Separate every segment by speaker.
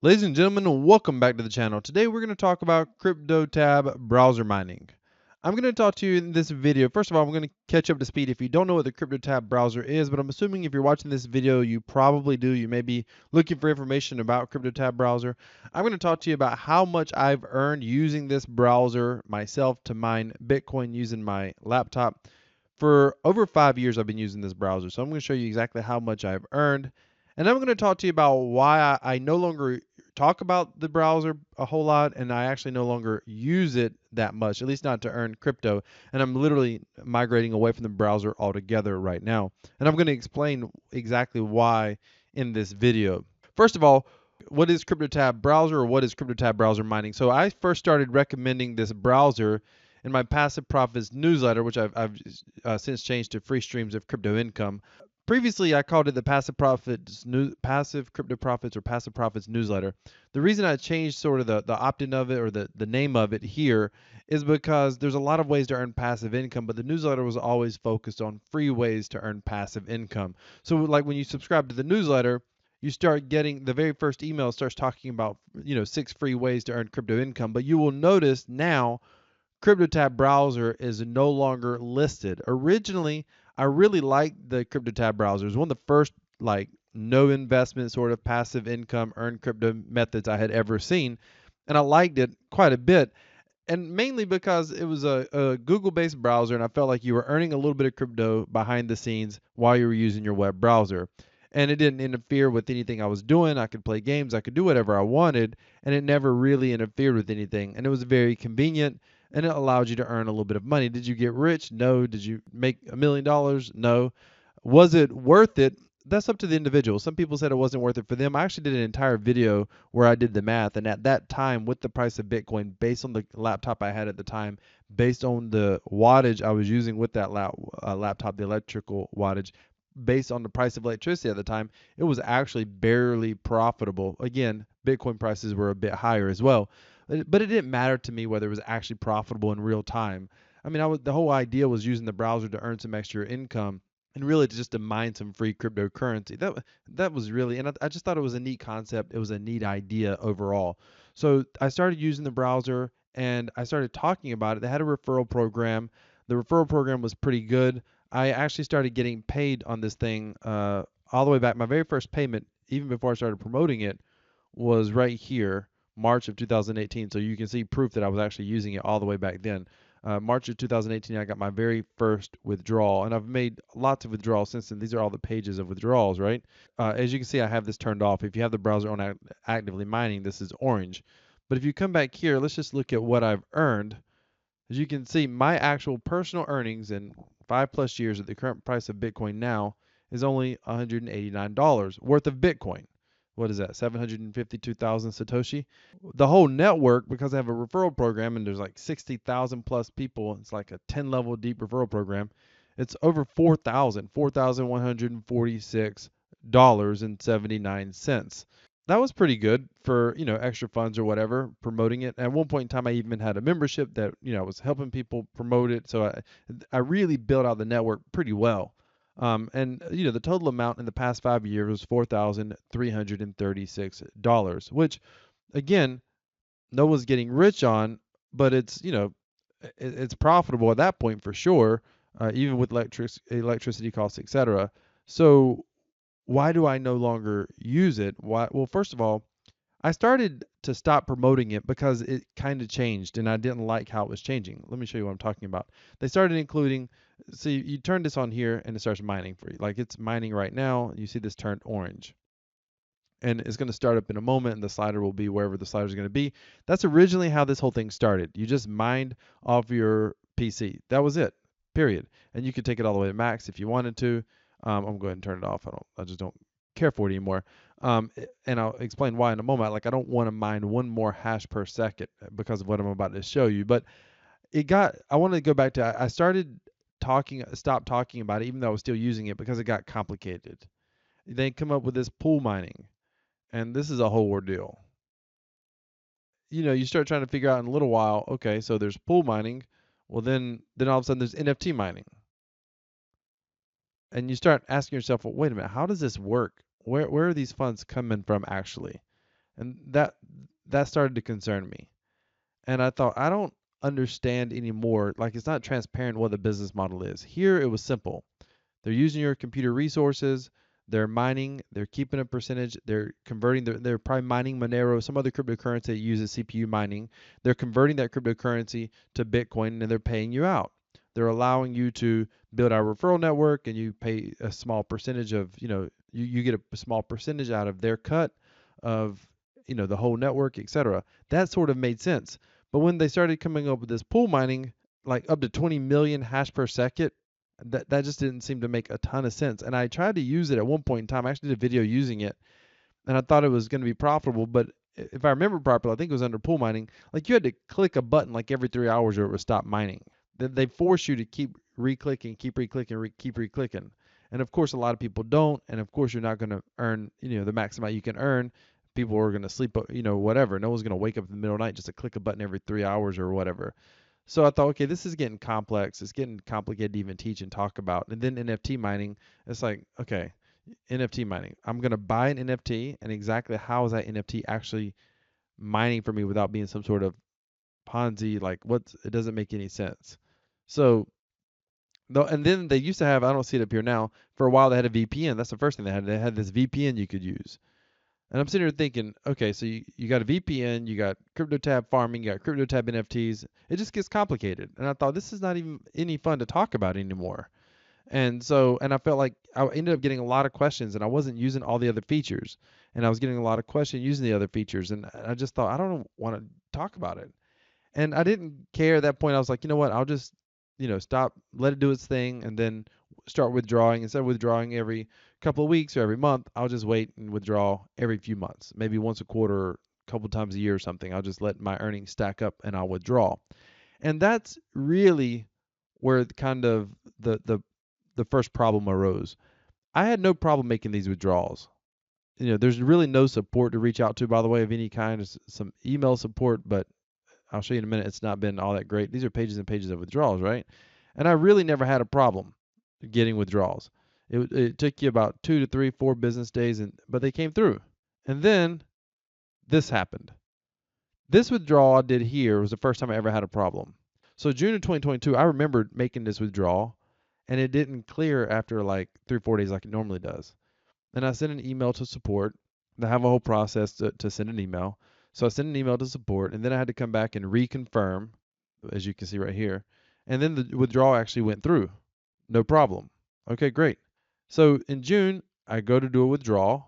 Speaker 1: Ladies and gentlemen, welcome back to the channel. Today we're going to talk about Cryptotab browser mining. I'm going to talk to you in this video. First of all, I'm going to catch up to speed if you don't know what the Cryptotab browser is, but I'm assuming if you're watching this video, you probably do. You may be looking for information about Cryptotab browser. I'm going to talk to you about how much I've earned using this browser myself to mine Bitcoin using my laptop. For over 5 years, I've been using this browser, so I'm going to show you exactly how much I've earned. And I'm going to talk to you about why I no longer talk about the browser a whole lot, and I actually no longer use it that much, at least not to earn crypto. And I'm literally migrating away from the browser altogether right now. And I'm going to explain exactly why in this video. First of all, what is Cryptotab browser, or what is Cryptotab browser mining? So I first started recommending this browser in my Passive Profits newsletter, which I've since changed to Free Streams of Crypto Income. Previously, I called it the Passive Crypto Profits, or Passive Profits newsletter. The reason I changed sort of the opt-in of it, or the name of it here, is because there's a lot of ways to earn passive income, but the newsletter was always focused on free ways to earn passive income. So like when you subscribe to the newsletter, you start getting the very first email starts talking about 6 free ways to earn crypto income, but you will notice now Cryptotab browser is no longer listed. Originally, I really liked the Cryptotab browser. It was one of the first like no investment sort of passive income earn crypto methods I had ever seen, and I liked it quite a bit. And mainly because it was a Google-based browser, and I felt like you were earning a little bit of crypto behind the scenes while you were using your web browser. And it didn't interfere with anything I was doing. I could play games, I could do whatever I wanted, and it never really interfered with anything. And it was very convenient, and it allowed you to earn a little bit of money. Did you get rich? No. Did you make $1 million? No. Was it worth it? That's up to the individual. Some people said it wasn't worth it for them. I actually did an entire video where I did the math, and at that time, with the price of Bitcoin, based on the laptop I had at the time, based on the wattage I was using with that laptop, the electrical wattage, based on the price of electricity at the time, it was actually barely profitable. Again, Bitcoin prices were a bit higher as well, but it didn't matter to me whether it was actually profitable in real time. I mean, the whole idea was using the browser to earn some extra income and really just to mine some free cryptocurrency. That was really, and I just thought it was a neat concept. It was a neat idea overall. So I started using the browser and I started talking about it. They had a referral program. The referral program was pretty good. I actually started getting paid on this thing all the way back. My very first payment, even before I started promoting it, was right here, March of 2018. So you can see proof that I was actually using it all the way back then. March of 2018, I got my very first withdrawal, and I've made lots of withdrawals since then. These are all the pages of withdrawals, right? As you can see, I have this turned off. If you have the browser on actively mining, this is orange. But if you come back here, let's just look at what I've earned. As you can see, my actual personal earnings in 5+ years at the current price of Bitcoin now is only $189 worth of Bitcoin. What is that? 752,000 Satoshi. The whole network, because I have a referral program and there's like 60,000 plus people, it's like a 10 level deep referral program. It's over $4,146.79. That was pretty good for, extra funds or whatever, promoting it. At one point in time, I even had a membership that, was helping people promote it. So I really built out the network pretty well. And the total amount in the past 5 years was $4,336, which again, no one's getting rich on, but it's profitable at that point for sure, even with electricity costs, etc. So why do I no longer use it? Why? Well, first of all, I started to stop promoting it because it kind of changed and I didn't like how it was changing. Let me show you what I'm talking about. They started including, see, you turn this on here and it starts mining for you. Like it's mining right now. You see this turned orange. And it's going to start up in a moment and the slider will be wherever the slider is going to be. That's originally how this whole thing started. You just mined off your PC. That was it, period. And you could take it all the way to max if you wanted to. I'm going to go ahead and turn it off. I just don't care for it anymore. And I'll explain why in a moment. Like I don't want to mine one more hash per second because of what I'm about to show you. But I want to go back to, I stopped talking about it, even though I was still using it because it got complicated. They come up with this pool mining, and this is a whole ordeal. You start trying to figure out in a little while, okay, so there's pool mining. Well, then all of a sudden there's NFT mining. And you start asking yourself, well, wait a minute, how does this work? Where are these funds coming from actually? And that started to concern me. And I thought, I don't understand anymore. Like, it's not transparent what the business model is. Here it was simple. They're using your computer resources. They're mining. They're keeping a percentage. They're converting. They're probably mining Monero, some other cryptocurrency that uses CPU mining. They're converting that cryptocurrency to Bitcoin, and they're paying you out. They're allowing you to build our referral network, and you pay a small percentage of, you get a small percentage out of their cut of, the whole network, etc. That sort of made sense. But when they started coming up with this pool mining, like up to 20 million hash per second, that just didn't seem to make a ton of sense. And I tried to use it at one point in time. I actually did a video using it, and I thought it was going to be profitable. But if I remember properly, I think it was under pool mining. Like, you had to click a button like every 3 hours or it would stop mining. They force you to keep re-clicking, keep re-clicking, keep re-clicking. And of course, a lot of people don't. And of course, you're not going to earn, the max amount you can earn. People are going to sleep, whatever. No one's going to wake up in the middle of the night just to click a button every 3 hours or whatever. So I thought, okay, this is getting complex. It's getting complicated to even teach and talk about. And then NFT mining, it's like, okay, NFT mining. I'm going to buy an NFT, and exactly how is that NFT actually mining for me without being some sort of Ponzi? Like, it doesn't make any sense. So, though, and then they used to have, I don't see it up here now, for a while they had a VPN. That's the first thing they had. They had this VPN you could use. And I'm sitting here thinking, okay, so you got a VPN, you got Cryptotab farming, you got Cryptotab NFTs. It just gets complicated. And I thought, this is not even any fun to talk about anymore. And I felt like I ended up getting a lot of questions, and I wasn't using all the other features. And I was getting a lot of questions using the other features. And I just thought, I don't want to talk about it. And I didn't care at that point. I was like, you know what? I'll just, stop, let it do its thing, and then start withdrawing. Instead of withdrawing every couple of weeks or every month, I'll just wait and withdraw every few months, maybe once a quarter, or a couple times a year or something. I'll just let my earnings stack up and I'll withdraw. And that's really where kind of the first problem arose. I had no problem making these withdrawals. There's really no support to reach out to, by the way, of any kind. There's some email support, but I'll show you in a minute. It's not been all that great. These are pages and pages of withdrawals, right? And I really never had a problem getting withdrawals. It took you about 2 to 3, 4 business days, but they came through. And then this happened. This withdrawal I did here was the first time I ever had a problem. So June of 2022, I remembered making this withdrawal, and it didn't clear after like 3 or 4 days like it normally does. And I sent an email to support. They have a whole process to send an email. So I sent an email to support, and then I had to come back and reconfirm, as you can see right here. And then the withdrawal actually went through. No problem. Okay, great. So in June, I go to do a withdrawal.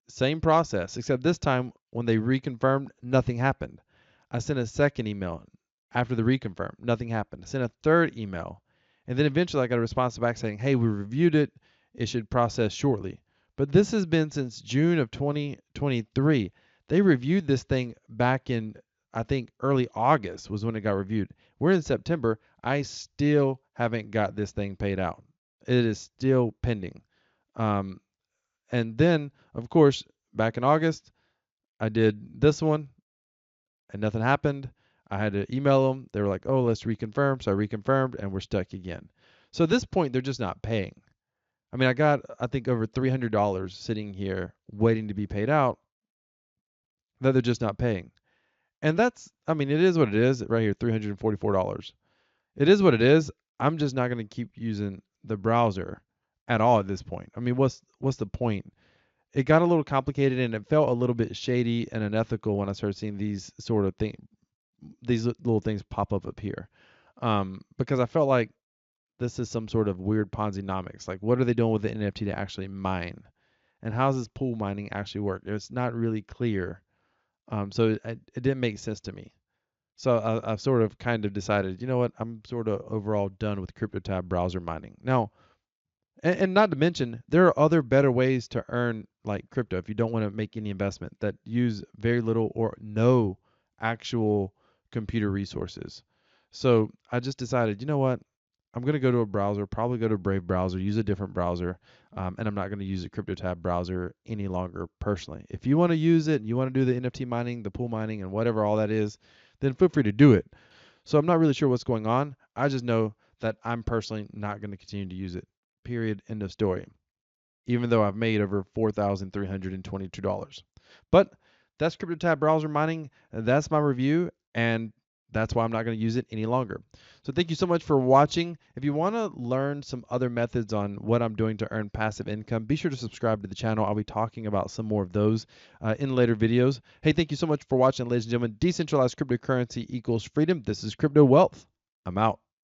Speaker 1: Same process, except this time when they reconfirmed, nothing happened. I sent a second email after the reconfirm, nothing happened. I sent a third email, and then eventually I got a response back saying, hey, we reviewed it. It should process shortly. But this has been since June of 2023. They reviewed this thing back in, I think, early August was when it got reviewed. We're in September. I still haven't got this thing paid out. It is still pending. Um, and then, of course, back in August, I did this one and nothing happened. I had to email them. They were like, oh, let's reconfirm. So I reconfirmed and we're stuck again. So at this point, they're just not paying. I mean, I got, I think, over $300 sitting here waiting to be paid out that they're just not paying. And that's, I mean, it is what it is right here, $344. It is what it is. I'm just not going to keep using the browser at all at this point. I mean, what's the point? It got a little complicated and it felt a little bit shady and unethical when I started seeing these sort of these little things pop up here, because I felt like this is some sort of weird Ponzi-nomics. Like, what are they doing with the NFT to actually mine, and how does this pool mining actually work? It's not really clear, so it didn't make sense to me. So I've sort of kind of decided, you know what, I'm sort of overall done with Cryptotab browser mining now. And not to mention, there are other better ways to earn like crypto if you don't want to make any investment that use very little or no actual computer resources. So I just decided, you know what? I'm going to go to a browser, probably go to a Brave browser, use a different browser, and I'm not going to use a Cryptotab browser any longer personally. If you want to use it, you want to do the NFT mining, the pool mining, and whatever all that is, then feel free to do it. So I'm not really sure what's going on. I just know that I'm personally not going to continue to use it. Period. End of story. Even though I've made over $4,322. But That's Cryptotab browser mining. That's my review, and that's why I'm not going to use it any longer. So thank you so much for watching. If you want to learn some other methods on what I'm doing to earn passive income, be sure to subscribe to the channel. I'll be talking about some more of those in later videos. Hey, thank you so much for watching, ladies and gentlemen. Decentralized cryptocurrency equals freedom. This is Crypto Wealth. I'm out.